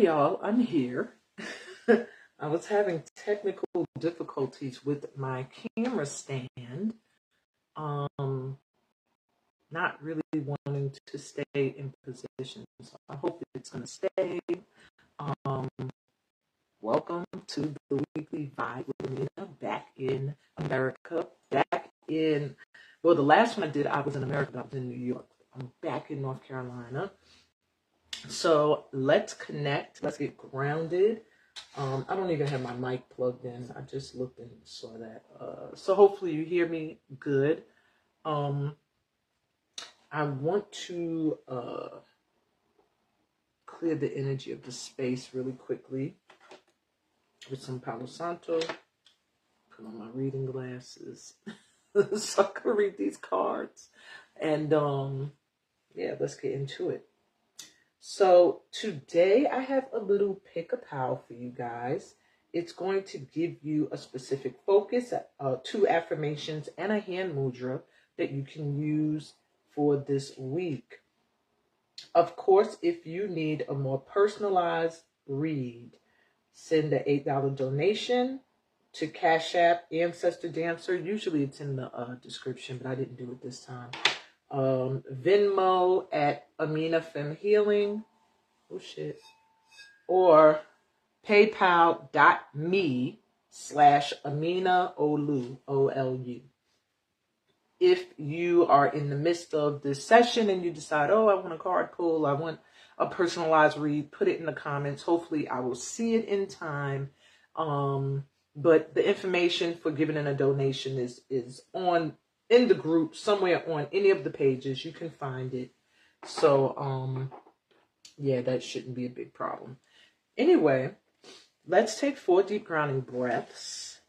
y'all, I'm here. I was having technical difficulties with my camera stand. Not really wanting to stay in position. So I hope it's going to stay. Um, Welcome to the Weekly Vibe with Amina, back in America. Well, the last one I did, I was in America, I was in New York. I'm back in North Carolina. So let's connect. Let's get grounded. I don't even have my mic plugged in. I just looked and saw that. So hopefully you hear me good. I want to clear the energy of the space really quickly with some Palo Santo. Put on my reading glasses so I can read these cards. And yeah, let's get into it. So today I have a little pick-a-pal for you guys. It's going to give you a specific focus, 2 affirmations, and a hand mudra that you can use for this week. Of course, if you need a more personalized read, send an $8 donation to Cash App Ancestor Dancer. Usually it's in the description, but I didn't do it this time. Venmo at Amina Fem Healing. Oh shit. Or paypal.me/Amina Olu, OLU. If you are in the midst of this session and you decide, oh, I want a card pull, I want a personalized read, put it in the comments. Hopefully I will see it in time. But the information for giving in a donation is in the group somewhere on any of the pages. You can find it. So yeah, that shouldn't be a big problem. Anyway, let's take 4 deep grounding breaths.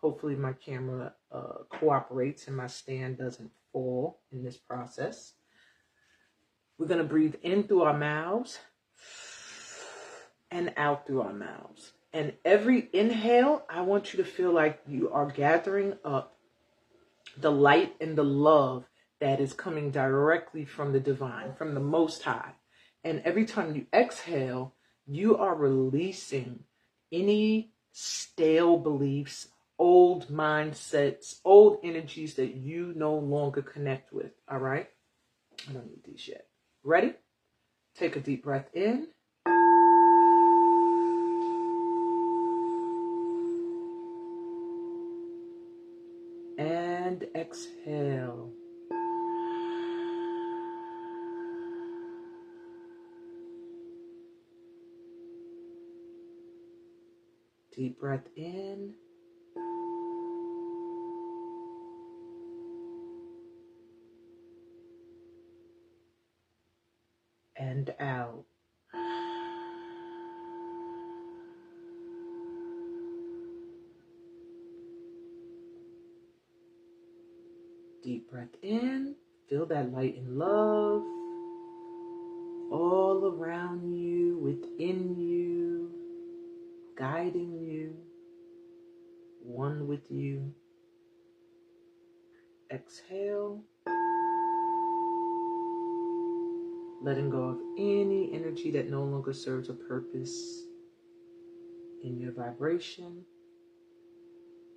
Hopefully my camera cooperates and my stand doesn't fall in this process. We're going to breathe in through our mouths and out through our mouths. And every inhale, I want you to feel like you are gathering up the light and the love that is coming directly from the divine, from the Most High. And every time you exhale, you are releasing any stale beliefs, old mindsets, old energies that you no longer connect with. All right? I don't need these yet. Ready? Take a deep breath in. And exhale. Deep breath in. And out. Deep breath in. Feel that light and love all around you, within you, guiding you, one with you. Exhale. Letting go of any energy that no longer serves a purpose in your vibration.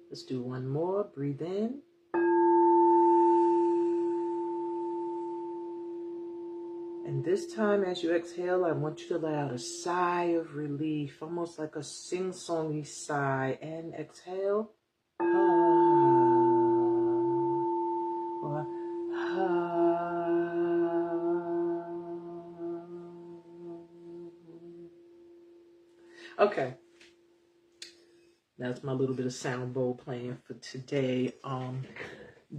Let's do one more. Breathe in. And this time as you exhale, I want you to let out a sigh of relief, almost like a sing-songy sigh. And exhale. Okay. That's my little bit of sound bowl playing for today.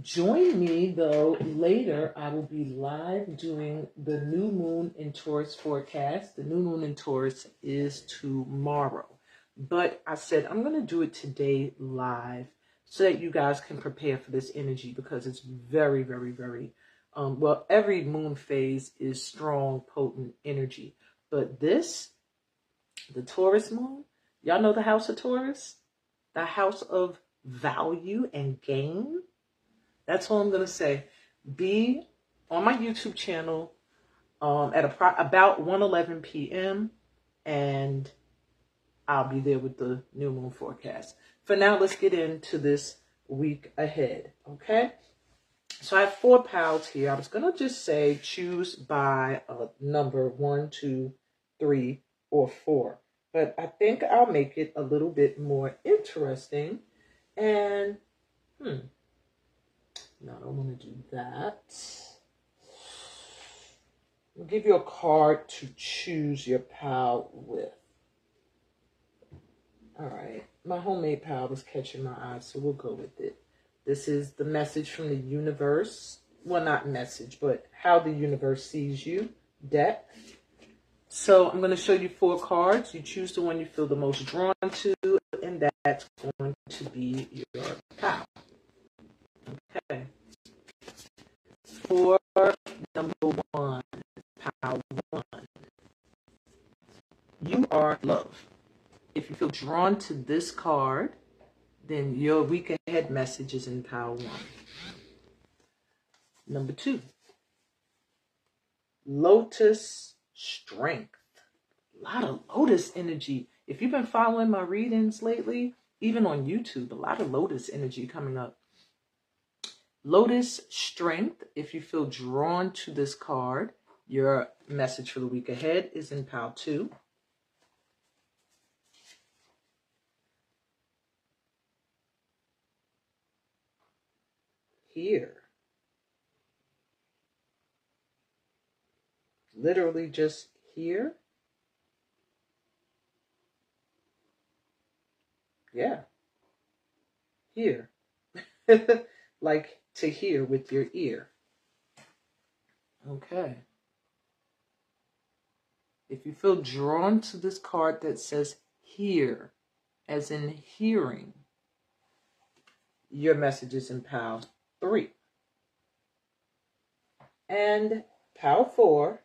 Join me, though, later. I will be live doing the new moon in Taurus forecast. The new moon in Taurus is tomorrow. But I said I'm going to do it today live so that you guys can prepare for this energy, because it's very, very, very, well, every moon phase is strong, potent energy. But this, the Taurus moon, y'all know the house of Taurus? The house of value and gain. That's all I'm going to say. Be on my YouTube channel at about 1:11 p.m. and I'll be there with the new moon forecast. For now, let's get into this week ahead, okay? So I have 4 pals here. I was going to just say choose by a number 1, 2, 3, or 4. But I think I'll make it a little bit more interesting. And, no, I don't want to do that. I'll give you a card to choose your pal with. All right. My homemade pal was catching my eye, so we'll go with it. This is the message from the universe. Well, not message, but how the universe sees you deck. So I'm going to show you 4 cards. You choose the one you feel the most drawn to, and that's going to be your pal. Okay. For number 1, pal 1. You are love. If you feel drawn to this card, then your week ahead message is in pile 1. Number 2, Lotus Strength. A lot of Lotus energy. If you've been following my readings lately, even on YouTube, a lot of Lotus energy coming up. Lotus Strength. If you feel drawn to this card, your message for the week ahead is in pile 2. Here. Literally just here. Yeah. Here. Like to hear with your ear. Okay. If you feel drawn to this card that says hear, as in hearing, your message is in pile 3. And pile 4,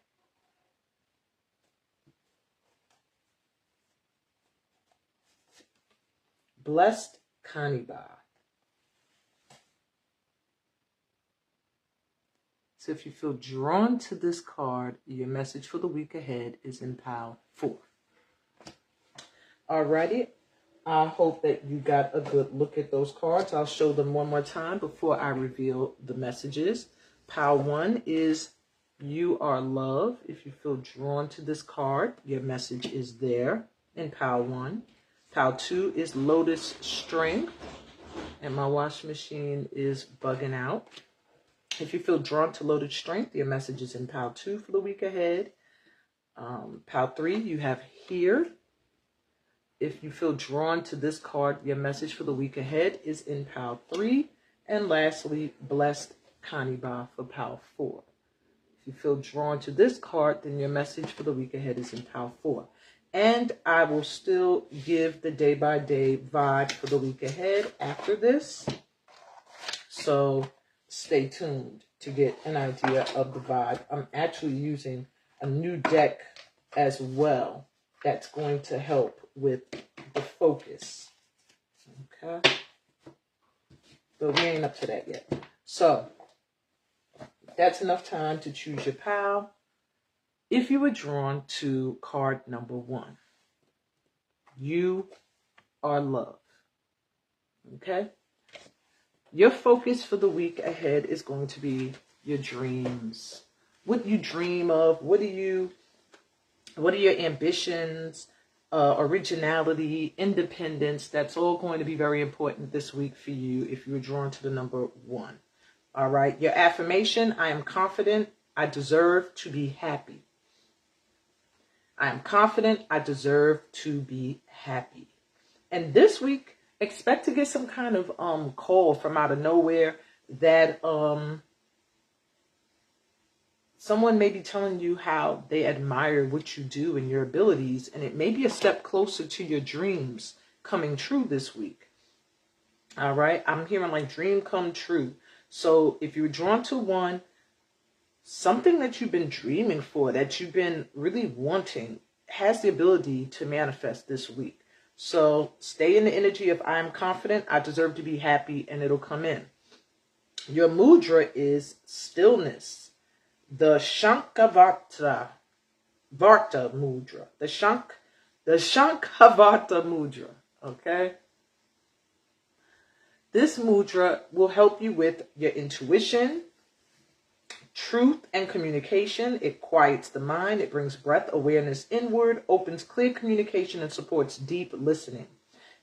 Blessed Kaniba. So if you feel drawn to this card, your message for the week ahead is in pile 4. Alrighty. I hope that you got a good look at those cards. I'll show them one more time before I reveal the messages. Pile 1 is you are love. If you feel drawn to this card, your message is there in pile 1. Pile 2 is Lotus Strength. And my washing machine is bugging out. If you feel drawn to Lotus Strength, your message is in pile 2 for the week ahead. Pile 3, you have here. If you feel drawn to this card, your message for the week ahead is in pile 3. And lastly, Blessed Kaniba for pile 4. If you feel drawn to this card, then your message for the week ahead is in pile 4. And I will still give the day-by-day vibe for the week ahead after this. So stay tuned to get an idea of the vibe. I'm actually using a new deck as well that's going to help with the focus. Okay? But we ain't up to that yet. So that's enough time to choose your pal. If you were drawn to card number 1, you are love. Okay? Your focus for the week ahead is going to be your dreams. What you dream of, what are your ambitions, originality, independence. That's all going to be very important this week for you if you're drawn to the number 1. All right. Your affirmation, I am confident, I deserve to be happy. I am confident, I deserve to be happy. And this week, expect to get some kind of call from out of nowhere that someone may be telling you how they admire what you do and your abilities, and it may be a step closer to your dreams coming true this week. All right, I'm hearing like dream come true. So if you're drawn to 1, something that you've been dreaming for, that you've been really wanting, has the ability to manifest this week. So stay in the energy of I am confident, I deserve to be happy, and it'll come in. Your mudra is stillness. The Varta mudra. The the Shankhavata Mudra, okay? This mudra will help you with your intuition, truth, and communication. It quiets the mind. It brings breath awareness inward, opens clear communication, and supports deep listening.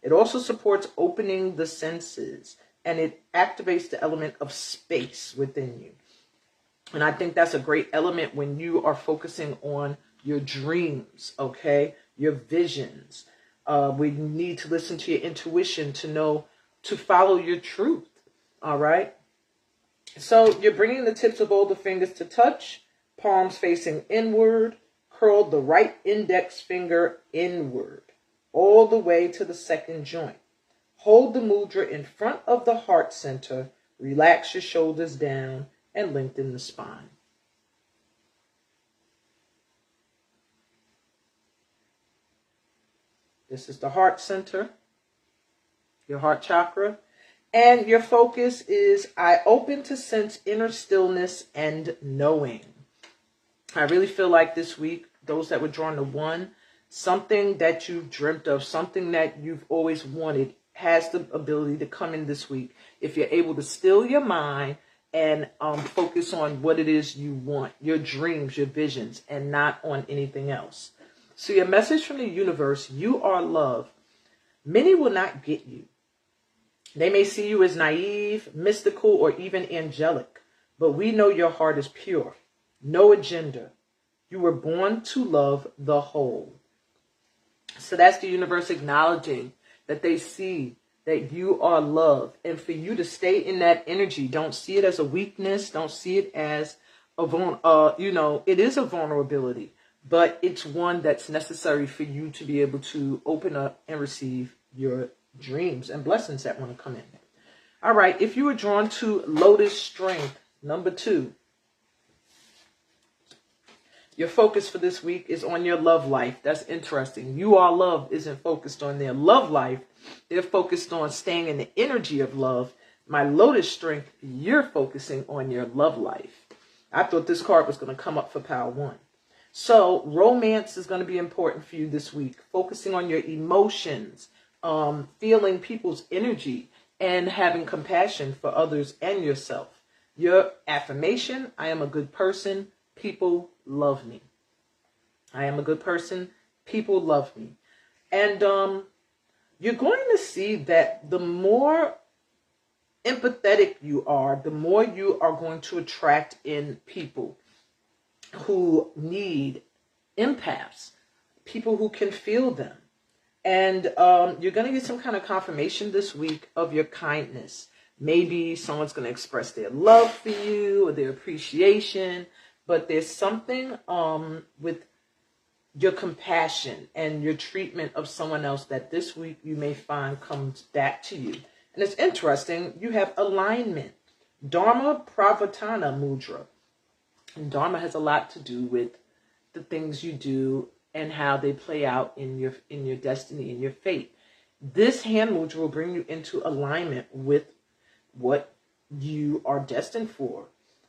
It also supports opening the senses, and it activates the element of space within you. And I think that's a great element when you are focusing on your dreams, okay? Your visions. We need to listen to your intuition to know to follow your truth, all right? So you're bringing the tips of all the fingers to touch, palms facing inward, curl the right index finger inward, all the way to the second joint. Hold the mudra in front of the heart center, relax your shoulders down, and lengthen the spine. This is the heart center, your heart chakra. And your focus is, I open to sense inner stillness and knowing. I really feel like this week, those that were drawn to 1, something that you've dreamt of, something that you've always wanted, has the ability to come in this week. If you're able to still your mind and focus on what it is you want, your dreams, your visions, and not on anything else. So your message from the universe, you are love. Many will not get you. They may see you as naive, mystical, or even angelic, but we know your heart is pure. No agenda. You were born to love the whole. So that's the universe acknowledging that they see that you are love. And for you to stay in that energy, don't see it as a weakness. Don't see it as it is a vulnerability, but it's one that's necessary for you to be able to open up and receive your dreams and blessings that want to come in. All right, if you were drawn to Lotus Strength, number 2, your focus for this week is on your love life. That's interesting. You Are Love isn't focused on their love life. They're focused on staying in the energy of love. My Lotus Strength, you're focusing on your love life. I thought this card was going to come up for Power 1. So romance is going to be important for you this week. Focusing on your emotions, feeling people's energy, and having compassion for others and yourself. Your affirmation, I am a good person. People love me. I am a good person. People love me. And you're going to see that the more empathetic you are, the more you are going to attract in people who need empaths, people who can feel them. And you're going to get some kind of confirmation this week of your kindness. Maybe someone's going to express their love for you or their appreciation. But there's something with your compassion and your treatment of someone else that this week you may find comes back to you. And it's interesting, you have alignment. Dharma Pravatana Mudra. And Dharma has a lot to do with the things you do and how they play out in your destiny, in your fate. This hand mudra will bring you into alignment with what you are destined for.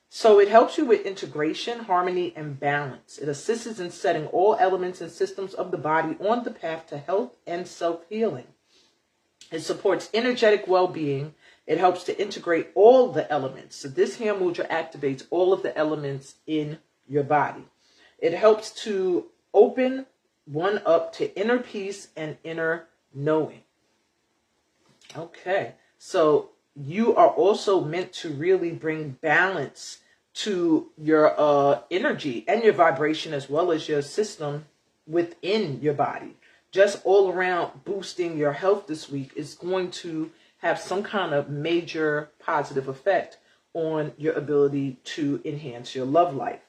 So it helps you with integration, harmony, and balance. It assists in setting all elements and systems of the body on the path to health and self-healing. It supports energetic well-being. It helps to integrate all the elements. So this hand mudra activates all of the elements in your body. It helps to open one up to inner peace and inner knowing. Okay, so you are also meant to really bring balance to your energy and your vibration as well as your system within your body. Just all around boosting your health this week is going to have some kind of major positive effect on your ability to enhance your love life.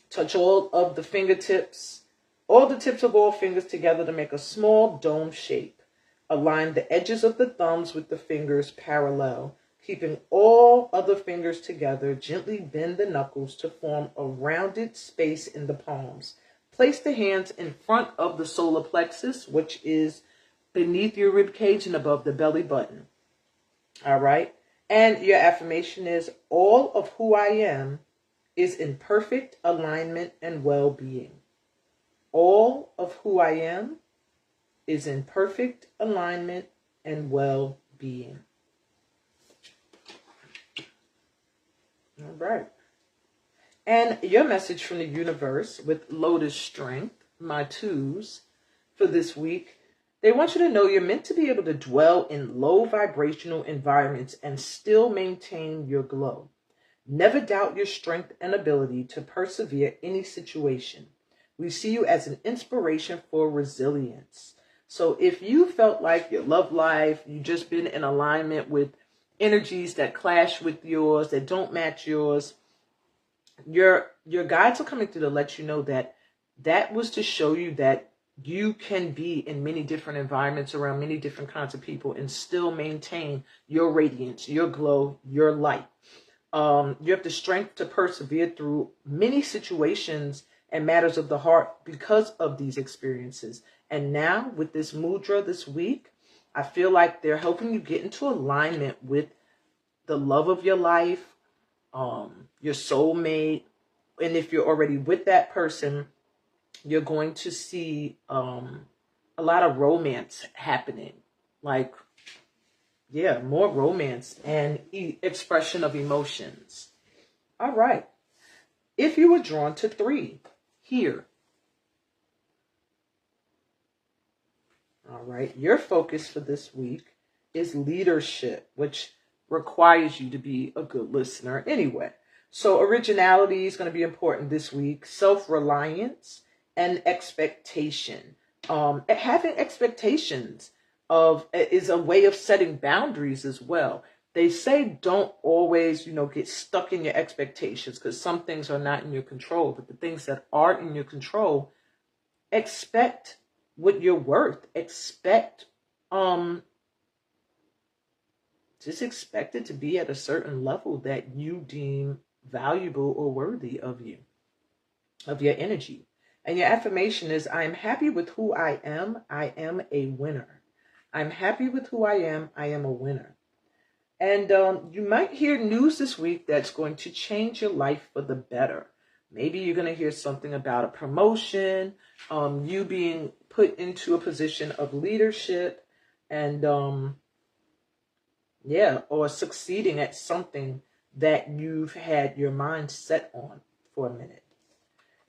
Touch all of the fingertips, all the tips of all fingers together to make a small dome shape. Align the edges of the thumbs with the fingers parallel. Keeping all other fingers together, gently bend the knuckles to form a rounded space in the palms. Place the hands in front of the solar plexus, which is beneath your rib cage and above the belly button. All right? And your affirmation is, all of who I am is in perfect alignment and well-being. All of who I am is in perfect alignment and well-being. All right. And your message from the universe with Lotus Strength, my twos, for this week, they want you to know you're meant to be able to dwell in low vibrational environments and still maintain your glow. Never doubt your strength and ability to persevere any situation. We see you as an inspiration for resilience. So if you felt like your love life, you've just been in alignment with energies that clash with yours, that don't match yours, your guides are coming through to let you know that that was to show you that you can be in many different environments around many different kinds of people and still maintain your radiance, your glow, your light. You have the strength to persevere through many situations and matters of the heart because of these experiences. And now with this mudra this week, I feel like they're helping you get into alignment with the love of your life, your soulmate. And if you're already with that person, you're going to see a lot of romance happening. Like, yeah, more romance and expression of emotions. All right. If you were drawn to 3 here. All right. Your focus for this week is leadership, which requires you to be a good listener anyway. So originality is going to be important this week. Self-reliance and expectation. Having expectations is a way of setting boundaries as well. They say don't always, get stuck in your expectations because some things are not in your control. But the things that are in your control, expect what you're worth. Just expect it to be at a certain level that you deem valuable or worthy of you, of your energy. And your affirmation is, I am happy with who I am. I am a winner. I'm happy with who I am. I am a winner. And you might hear news this week that's going to change your life for the better. Maybe you're going to hear something about a promotion, you being put into a position of leadership, and or succeeding at something that you've had your mind set on for a minute.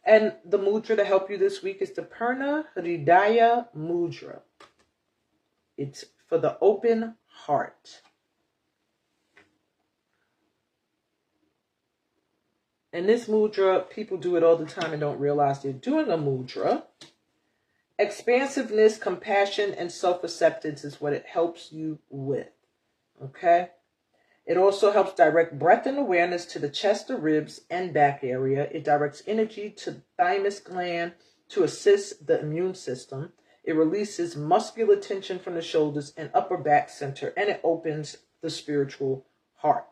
And the mudra to help you this week is the Purna Hridaya Mudra. It's for the open heart. And this mudra, people do it all the time and don't realize they're doing a mudra. Expansiveness, compassion, and self-acceptance is what it helps you with. Okay? It also helps direct breath and awareness to the chest, the ribs, and back area. It directs energy to the thymus gland to assist the immune system. It releases muscular tension from the shoulders and upper back center, and it opens the spiritual heart.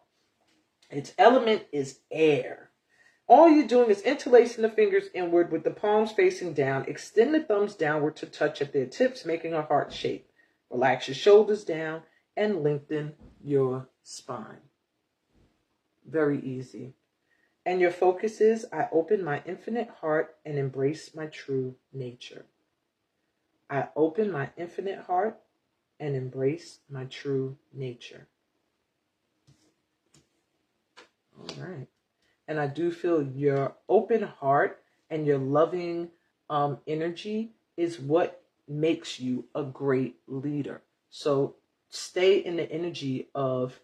Its element is air. All you're doing is interlacing the fingers inward with the palms facing down. Extend the thumbs downward to touch at their tips, making a heart shape. Relax your shoulders down and lengthen your spine. Very easy. And your focus is, I open my infinite heart and embrace my true nature. I open my infinite heart and embrace my true nature. All right. And I do feel your open heart and your loving energy is what makes you a great leader. So stay in the energy of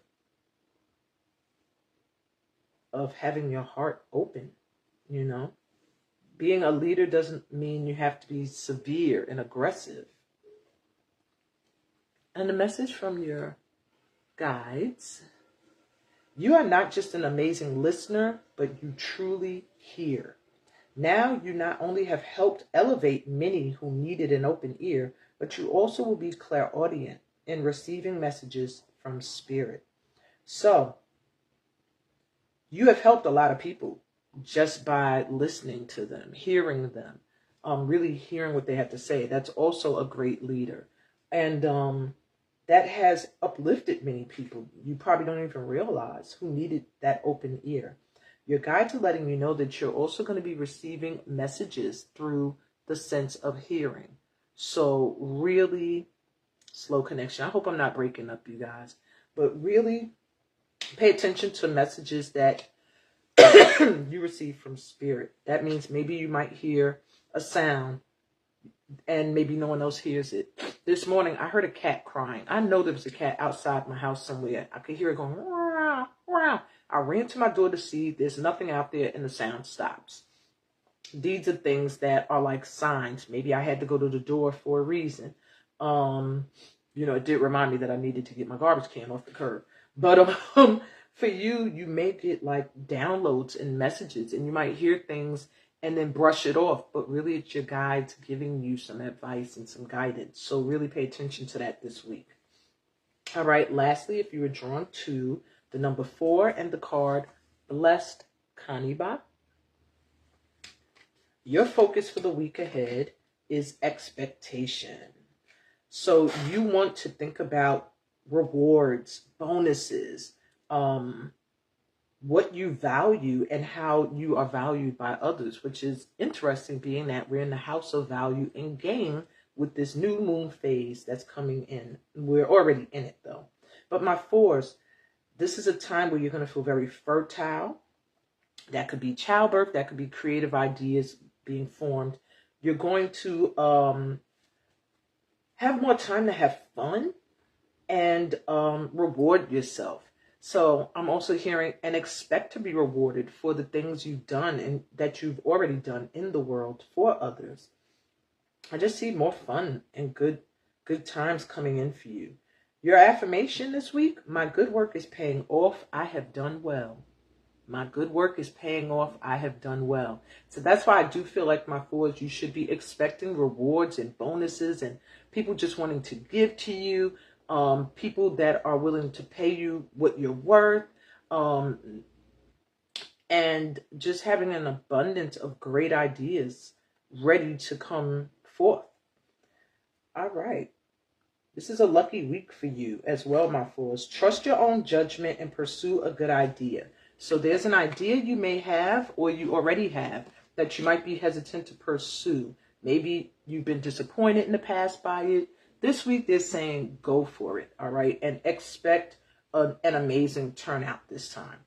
having your heart open, Being a leader doesn't mean you have to be severe and aggressive. And the message from your guides: you are not just an amazing listener, but you truly hear. Now you not only have helped elevate many who needed an open ear, but you also will be clairaudient in receiving messages from spirit. So, you have helped a lot of people just by listening to them, hearing them, really hearing what they have to say. That's also a great leader. And that has uplifted many people. You probably don't even realize who needed that open ear. Your guides are letting you know that you're also going to be receiving messages through the sense of hearing. So really slow connection. I hope I'm not breaking up, you guys, but really pay attention to messages that you receive from spirit. That means maybe you might hear a sound and maybe no one else hears it. This morning, I heard a cat crying. I know there was a cat outside my house somewhere. I could hear it going, "Wow, wow." I ran to my door to see there's nothing out there, and the sound stops. These are things that are like signs. Maybe I had to go to the door for a reason. It did remind me that I needed to get my garbage can off the curb. But for you may get like downloads and messages, and you might hear things and then brush it off. But really, it's your guides giving you some advice and some guidance. So really pay attention to that this week. All right. Lastly, if you were drawn to the number 4 and the card Blessed Kaniba, your focus for the week ahead is expectation. So you want to think about rewards, bonuses, what you value and how you are valued by others, which is interesting being that we're in the house of value and gain with this new moon phase that's coming in. We're already in it though. But my 4s, this is a time where you're going to feel very fertile. That could be childbirth. That could be creative ideas being formed. You're going to have more time to have fun and reward yourself. So I'm also hearing and expect to be rewarded for the things you've done and that you've already done in the world for others. I just see more fun and good times coming in for you. Your affirmation this week: my good work is paying off. I have done well. My good work is paying off. I have done well. So that's why I do feel like my 4s, you should be expecting rewards and bonuses and people just wanting to give to you. People that are willing to pay you what you're worth. And just having an abundance of great ideas ready to come forth. All right. This is a lucky week for you as well, my 4s. Trust your own judgment and pursue a good idea. So there's an idea you may have or you already have that you might be hesitant to pursue. Maybe you've been disappointed in the past by it. This week they're saying go for it, all right? And expect an amazing turnout this time.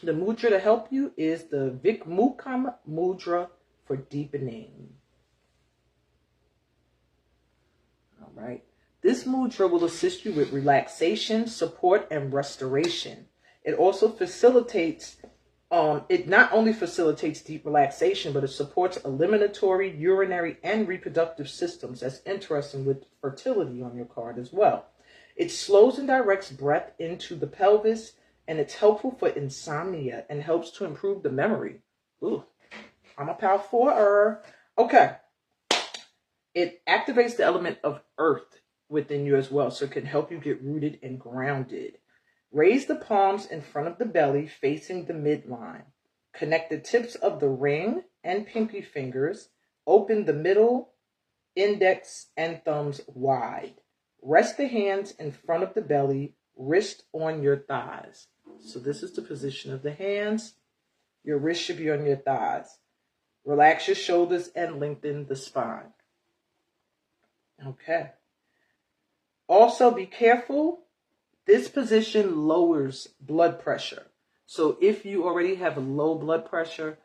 The mudra to help you is the Vikmukam mudra for deepening. All right. This mudra will assist you with relaxation, support, and restoration. It also facilitates, it not only facilitates deep relaxation, but it supports eliminatory, urinary, and reproductive systems. That's interesting with fertility on your card as well. It slows and directs breath into the pelvis, and it's helpful for insomnia and helps to improve the memory. Ooh, I'm a power 4. Okay. It activates the element of earth within you as well, so it can help you get rooted and grounded. Raise the palms in front of the belly, facing the midline. Connect the tips of the ring and pinky fingers. Open the middle, index, and thumbs wide. Rest the hands in front of the belly, wrist on your thighs. So this is the position of the hands. Your wrist should be on your thighs. Relax your shoulders and lengthen the spine. Okay. Also, be careful. This position lowers blood pressure. So if you already have low blood pressure,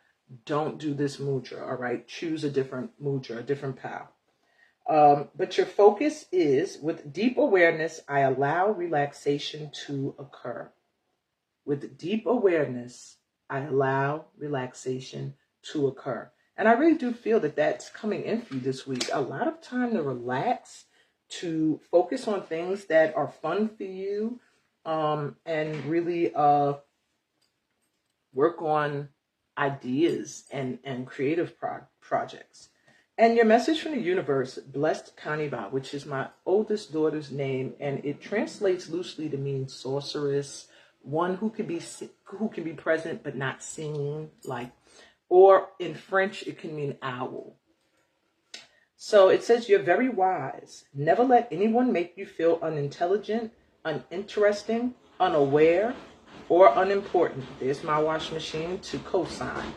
don't do this mudra, all right? Choose a different mudra, a different POW. But your focus is, with deep awareness, I allow relaxation to occur. With deep awareness, I allow relaxation to occur. And I really do feel that that's coming in for you this week. A lot of time to relax, to focus on things that are fun for you, and really work on ideas and creative projects. And your message from the universe, Blessed Kaniba, which is my oldest daughter's name, and it translates loosely to mean sorceress, one who can be present but not seen, or in French it can mean owl. So it says, you're very wise. Never let anyone make you feel unintelligent, uninteresting, unaware, or unimportant. There's my wash machine to co-sign.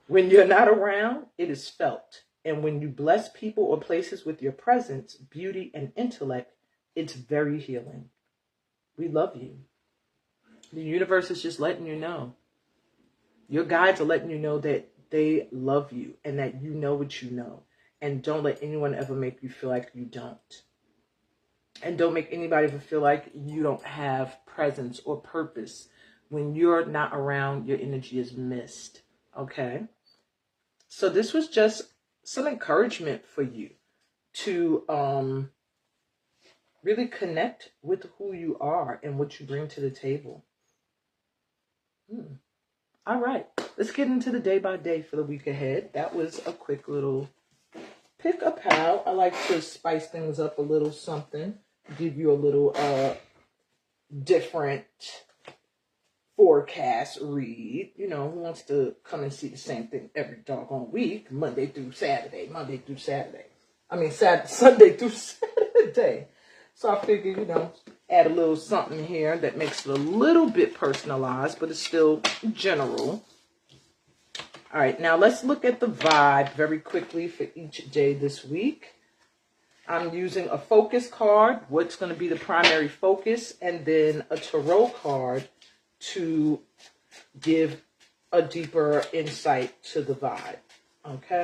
When you're not around, it is felt. And when you bless people or places with your presence, beauty, and intellect, it's very healing. We love you. The universe is just letting you know. Your guides are letting you know that they love you and that you know what you know. And don't let anyone ever make you feel like you don't. And don't make anybody ever feel like you don't have presence or purpose. When you're not around, your energy is missed. Okay? So this was just some encouragement for you to really connect with who you are and what you bring to the table. All right, let's get into the day by day for the week ahead. That was a quick little pick a pal. I like to spice things up a little something, give you a little different forecast read. You know, who wants to come and see the same thing every doggone week, Monday through Saturday. I mean, Sunday through Saturday. So I figured, you know, add a little something here that makes it a little bit personalized, but it's still general. All right, now let's look at the vibe very quickly for each day this week. I'm using a focus card, what's going to be the primary focus, and then a tarot card to give a deeper insight to the vibe. Okay?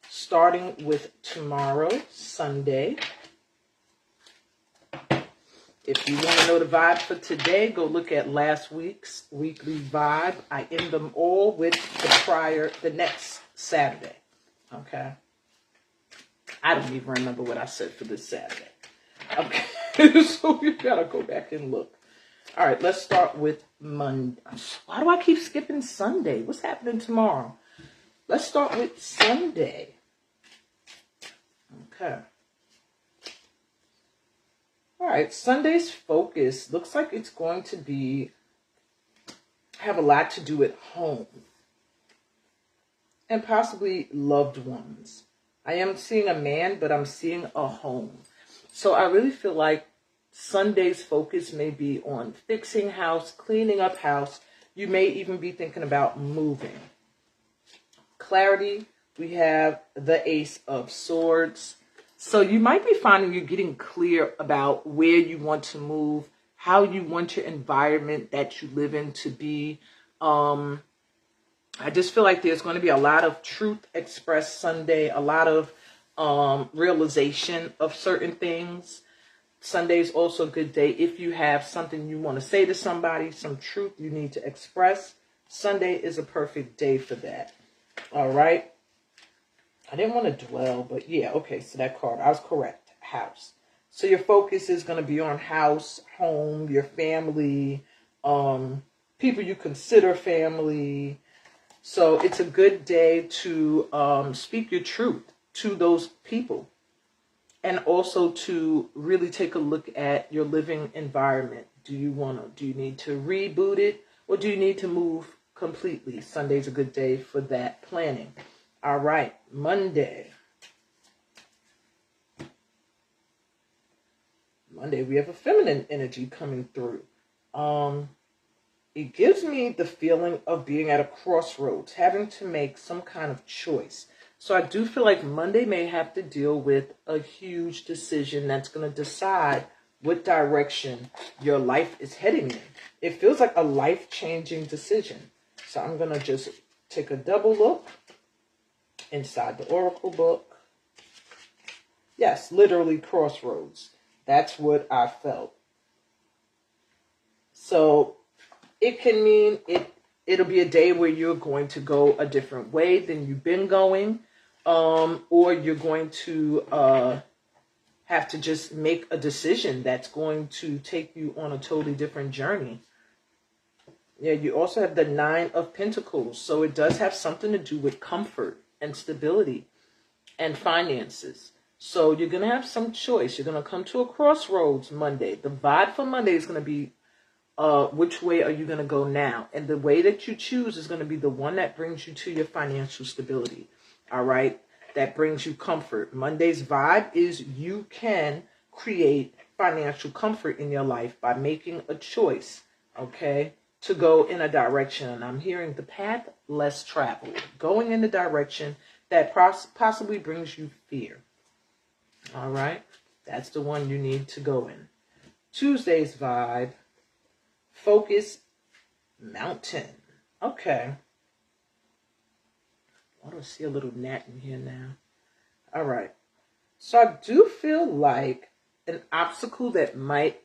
Starting with tomorrow, Sunday. If you want to know the vibe for today, go look at last week's weekly vibe. I end them all with the next Saturday. Okay. I don't even remember what I said for this Saturday. Okay. So you gotta go back and look. All right, let's start with Monday. Why do I keep skipping Sunday? What's happening tomorrow? Let's start with Sunday. Okay. All right, Sunday's focus looks like it's going to have a lot to do at home and possibly loved ones. I am seeing a man, but I'm seeing a home. So I really feel like Sunday's focus may be on fixing house, cleaning up house. You may even be thinking about moving. Clarity, we have the Ace of Swords. So you might be finding you're getting clear about where you want to move, how you want your environment that you live in to be. I just feel like there's going to be a lot of truth expressed Sunday, a lot of realization of certain things. Sunday is also a good day if you have something you want to say to somebody, some truth you need to express. Sunday is a perfect day for that. All right. I didn't want to dwell, but yeah, okay, so that card, I was correct, house. So your focus is going to be on house, home, your family, people you consider family. So it's a good day to speak your truth to those people. And also to really take a look at your living environment. Do you need to reboot it, or do you need to move completely? Sunday's a good day for that planning. All right, Monday. Monday, we have a feminine energy coming through. It gives me the feeling of being at a crossroads, having to make some kind of choice. So I do feel like Monday may have to deal with a huge decision that's going to decide what direction your life is heading in. It feels like a life-changing decision. So I'm going to just take a double look inside the Oracle book. Yes, literally crossroads. That's what I felt. So it can mean it'll be a day where you're going to go a different way than you've been going. Or you're going to have to just make a decision that's going to take you on a totally different journey. Yeah, you also have the Nine of Pentacles. So it does have something to do with comfort and stability and finances. So you're going to have some choice. You're going to come to a crossroads Monday. The vibe for Monday is going to be which way are you going to go now? And the way that you choose is going to be the one that brings you to your financial stability. All right? That brings you comfort. Monday's vibe is you can create financial comfort in your life by making a choice. Okay? to go in a direction. And I'm hearing the path less traveled, going in the direction that possibly brings you fear. All right. That's the one you need to go in. Tuesday's vibe, focus, mountain. Okay. I do see a little gnat in here now. All right. So I do feel like an obstacle that might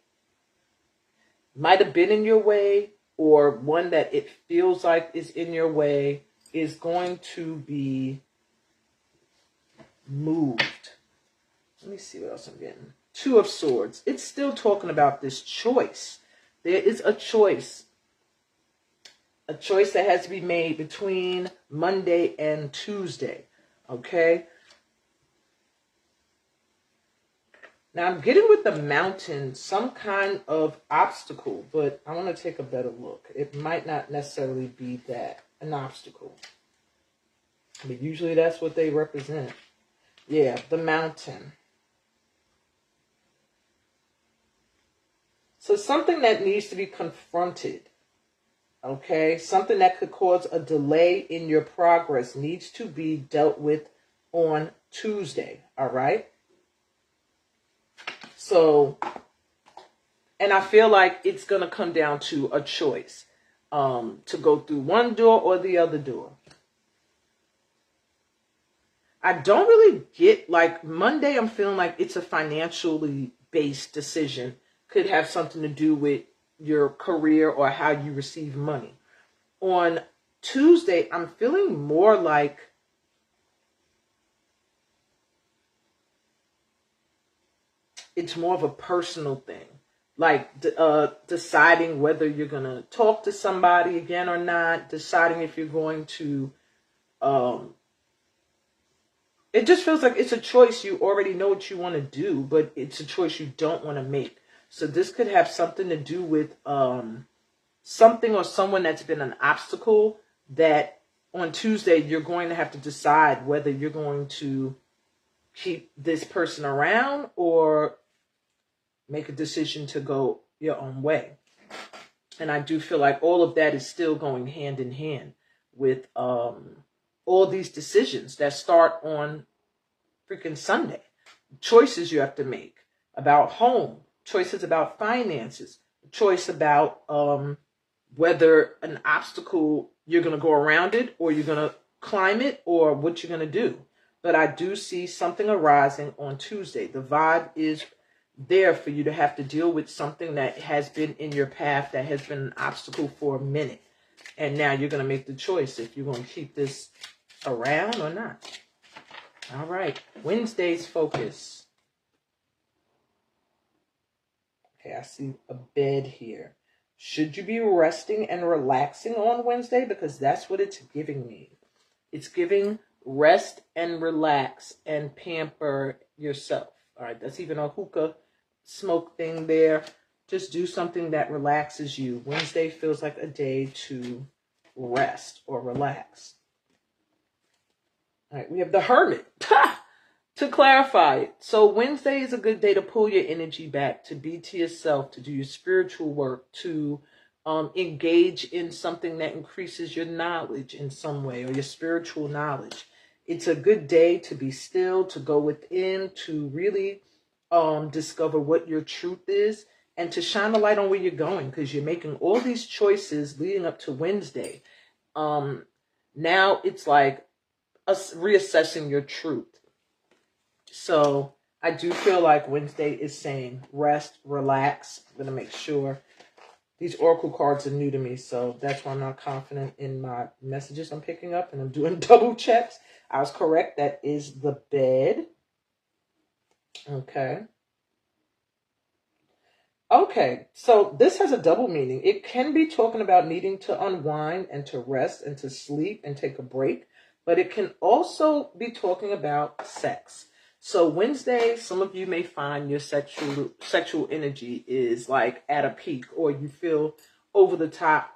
have been in your way, or one that it feels like is in your way, is going to be moved. Let me see what else I'm getting. Two of Swords. It's still talking about this choice. There is a choice. A choice that has to be made between Monday and Tuesday. Okay? Now I'm getting with the mountain some kind of obstacle, but I want to take a better look. It might not necessarily be that, an obstacle. But usually that's what they represent. Yeah, the mountain. So something that needs to be confronted, okay? Something that could cause a delay in your progress needs to be dealt with on Tuesday, all right? So, and I feel like it's going to come down to a choice, to go through one door or the other door. I don't really get, like, Monday, I'm feeling like it's a financially based decision. Could have something to do with your career or how you receive money. On Tuesday, I'm feeling more like it's more of a personal thing. Like deciding whether you're going to talk to somebody again or not. Deciding if you're going to... it just feels like it's a choice. You already know what you want to do, but it's a choice you don't want to make. So this could have something to do with something or someone that's been an obstacle that on Tuesday you're going to have to decide whether you're going to keep this person around or make a decision to go your own way. And I do feel like all of that is still going hand in hand with all these decisions that start on freaking Sunday. Choices you have to make about home, choices about finances, choice about whether an obstacle, you're going to go around it or you're going to climb it or what you're going to do. But I do see something arising on Tuesday. The vibe is there for you to have to deal with something that has been in your path, that has been an obstacle for a minute. And now you're going to make the choice if you're going to keep this around or not. All right. Wednesday's focus. Okay, I see a bed here. Should you be resting and relaxing on Wednesday? Because that's what it's giving me. It's giving rest and relax and pamper yourself. All right, that's even a hookah smoke thing there. Just do something that relaxes you. Wednesday feels like a day to rest or relax. All right, we have the Hermit. To clarify it, so Wednesday is a good day to pull your energy back, to be to yourself, to do your spiritual work, to engage in something that increases your knowledge in some way, or your spiritual knowledge. It's a good day to be still, to go within, to really discover what your truth is, and to shine a light on where you're going, because you're making all these choices leading up to Wednesday. Now it's like us reassessing your truth. So I do feel like Wednesday is saying rest, relax. I'm going to make sure. These oracle cards are new to me, so that's why I'm not confident in my messages I'm picking up, and I'm doing double checks. I was correct. That is the bed. Okay. Okay, so this has a double meaning. It can be talking about needing to unwind and to rest and to sleep and take a break, but it can also be talking about sex. So Wednesday, some of you may find your sexual energy is like at a peak, or you feel over the top,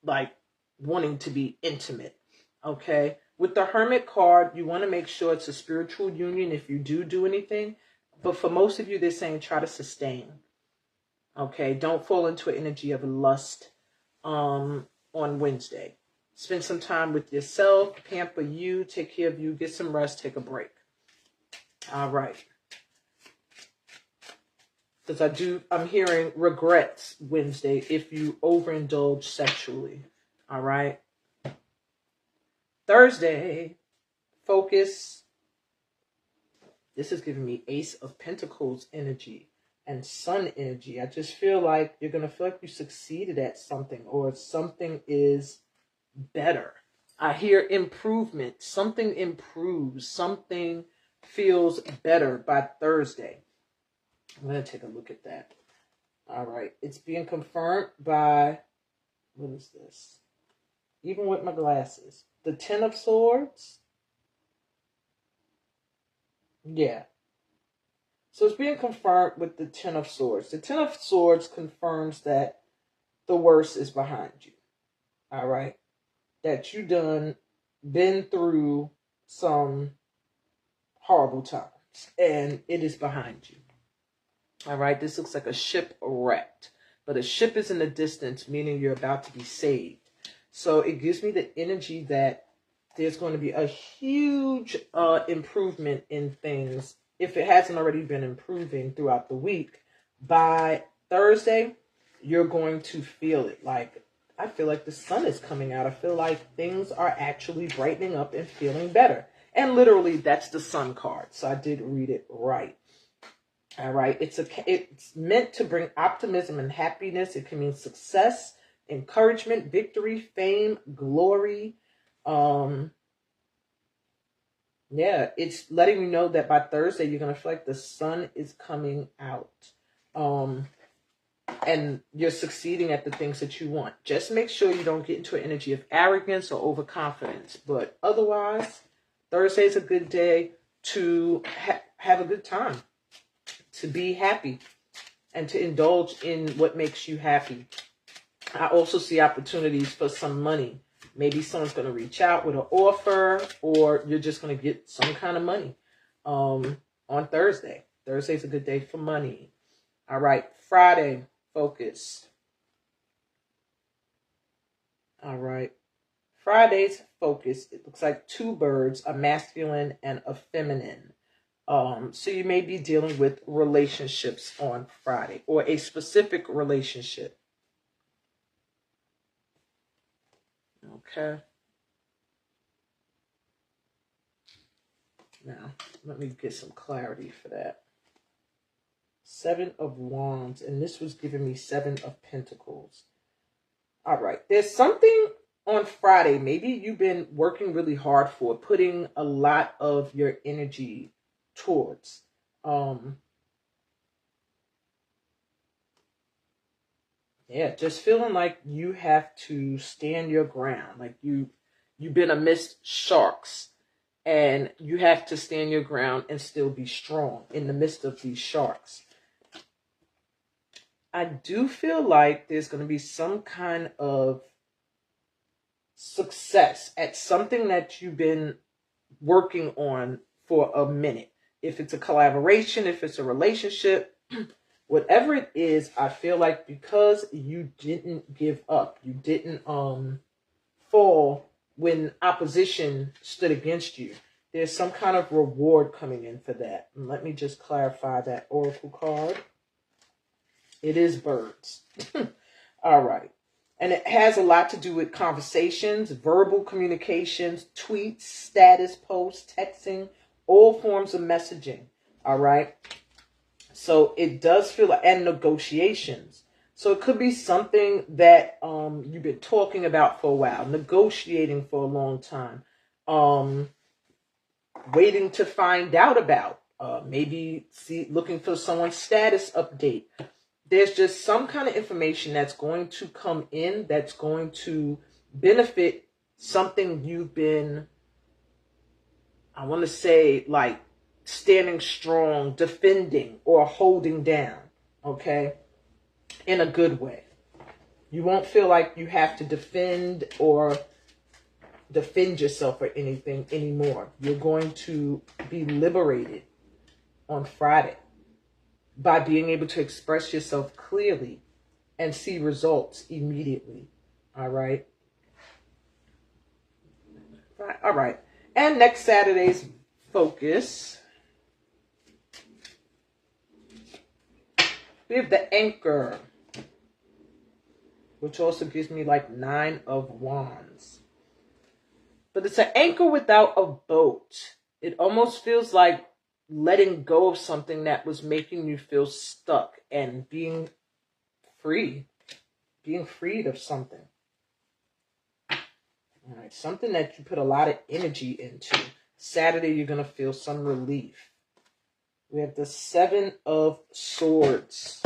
like wanting to be intimate. Okay. With the Hermit card, you want to make sure it's a spiritual union if you do anything. But for most of you, they're saying try to sustain. Okay. Don't fall into an energy of lust. on Wednesday. Spend some time with yourself, pamper you, take care of you, get some rest, take a break. All right. Because I'm hearing regrets Wednesday if you overindulge sexually. All right. Thursday, focus. This is giving me Ace of Pentacles energy and Sun energy. I just feel like you're going to feel like you succeeded at something, or something is better. I hear improvement. Something improves. Something feels better by Thursday. I'm going to take a look at that. All right. It's being confirmed by, what is this? Even with my glasses. The Ten of Swords. Yeah. So it's being confirmed with the Ten of Swords. The Ten of Swords confirms that the worst is behind you. All right. That you done been through some horrible times. And it is behind you. All right. This looks like a ship wrecked. But a ship is in the distance, meaning you're about to be saved. So it gives me the energy that there's going to be a huge improvement in things. If it hasn't already been improving throughout the week, by Thursday, you're going to feel it. Like, I feel like the sun is coming out. I feel like things are actually brightening up and feeling better. And literally, that's the sun card. So I did read it right. All right. It's meant to bring optimism and happiness. It can mean success, encouragement, victory, fame, glory. Yeah, it's letting you know that by Thursday, you're going to feel like the sun is coming out. And you're succeeding at the things that you want. Just make sure you don't get into an energy of arrogance or overconfidence. But otherwise, Thursday is a good day to have a good time, to be happy, and to indulge in what makes you happy. I also see opportunities for some money. Maybe someone's going to reach out with an offer, or you're just going to get some kind of money on Thursday. Thursday's a good day for money. All right. Friday, focus. All right. Friday's focus. It looks like two birds, a masculine and a feminine. So you may be dealing with relationships on Friday, or a specific relationship. Okay. Now, let me get some clarity for that. Seven of Wands, and this was giving me Seven of Pentacles. All right. There's something on Friday. Maybe you've been working really hard for, putting a lot of your energy towards. Yeah, just feeling like you have to stand your ground. Like you've been amidst sharks, and you have to stand your ground and still be strong in the midst of these sharks. I do feel like there's going to be some kind of success at something that you've been working on for a minute. If it's a collaboration, if it's a relationship, whatever it is, I feel like because you didn't give up, you didn't fall when opposition stood against you, there's some kind of reward coming in for that. And let me just clarify that oracle card. It is birds. All right. And it has a lot to do with conversations, verbal communications, tweets, status posts, texting, all forms of messaging. All right. So it does feel like, and negotiations. So it could be something that you've been talking about for a while, negotiating for a long time, waiting to find out about, maybe looking for someone's status update. There's just some kind of information that's going to come in that's going to benefit something you've been, I want to say, like standing strong, defending, or holding down, okay, in a good way. You won't feel like you have to defend yourself or anything anymore. You're going to be liberated on Friday by being able to express yourself clearly and see results immediately. All right. All right. And next Saturday's focus, we have the Anchor, which also gives me like 9 of Wands. But it's an anchor without a boat. It almost feels like letting go of something that was making you feel stuck and being free, being freed of something. All right, something that you put a lot of energy into. Saturday, you're going to feel some relief. We have the 7 of Swords.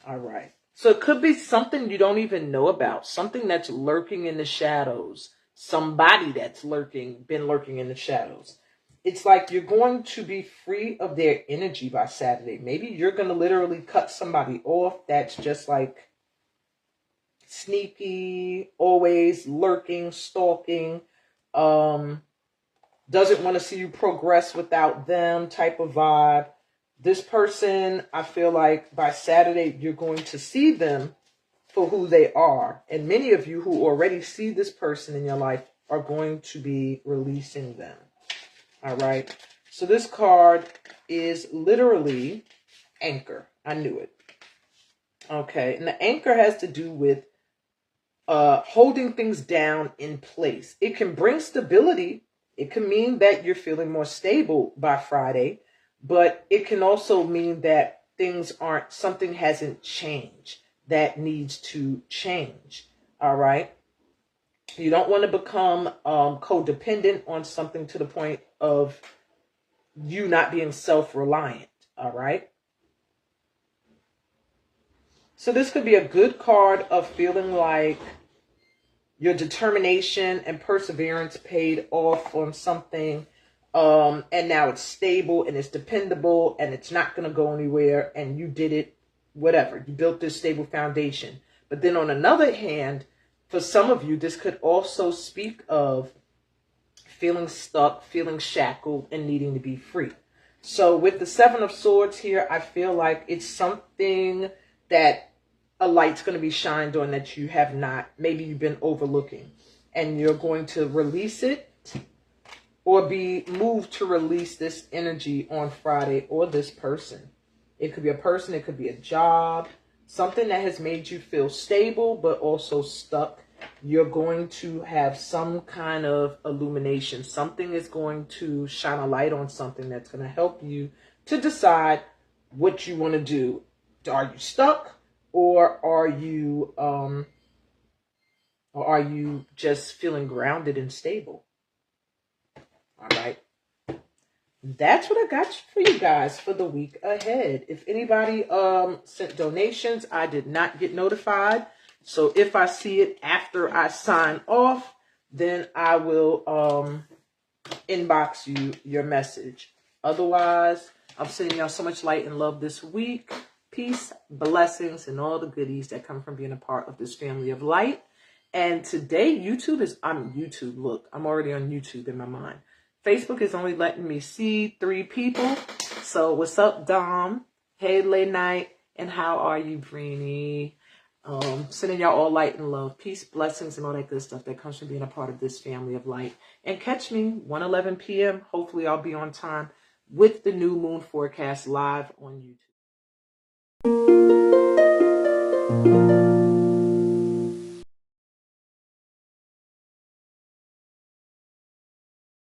All right. So it could be something you don't even know about, something that's lurking in the shadows, somebody that's been lurking in the shadows. It's like you're going to be free of their energy by Saturday. Maybe you're going to literally cut somebody off that's just like sneaky, always lurking, stalking, doesn't want to see you progress without them type of vibe. This person, I feel like by Saturday, you're going to see them for who they are. And many of you who already see this person in your life are going to be releasing them. All right. So this card is literally Anchor. I knew it. Okay. And the anchor has to do with holding things down in place. It can bring stability. It can mean that you're feeling more stable by Friday, but it can also mean that something hasn't changed that needs to change. All right. You don't want to become codependent on something to the point of you not being self-reliant. All right. So this could be a good card of feeling like your determination and perseverance paid off on something. And now it's stable and it's dependable and it's not going to go anywhere. And you did it, whatever. You built this stable foundation. But then on another hand, for some of you, this could also speak of feeling stuck, feeling shackled, and needing to be free. So with the 7 of Swords here, I feel like it's something that a light's going to be shined on that you have not, maybe you've been overlooking. And you're going to release it or be moved to release this energy on Friday, or this person. It could be a person, it could be a job, something that has made you feel stable but also stuck. You're going to have some kind of illumination. Something is going to shine a light on something that's going to help you to decide what you want to do. Are you stuck, or are you just feeling grounded and stable? All right. That's what I got for you guys for the week ahead. If anybody sent donations, I did not get notified. So if I see it after I sign off, then I will inbox you your message. Otherwise, I'm sending y'all so much light and love this week. Peace, blessings, and all the goodies that come from being a part of this family of light. And today, look, I'm already on YouTube in my mind. Facebook is only letting me see 3 people. So what's up, Dom? Hey, late night. And how are you, Breenie? Sending y'all all light and love. Peace, blessings, and all that good stuff that comes from being a part of this family of light. And catch me 1:11 p.m. Hopefully I'll be on time with the new moon forecast live on YouTube.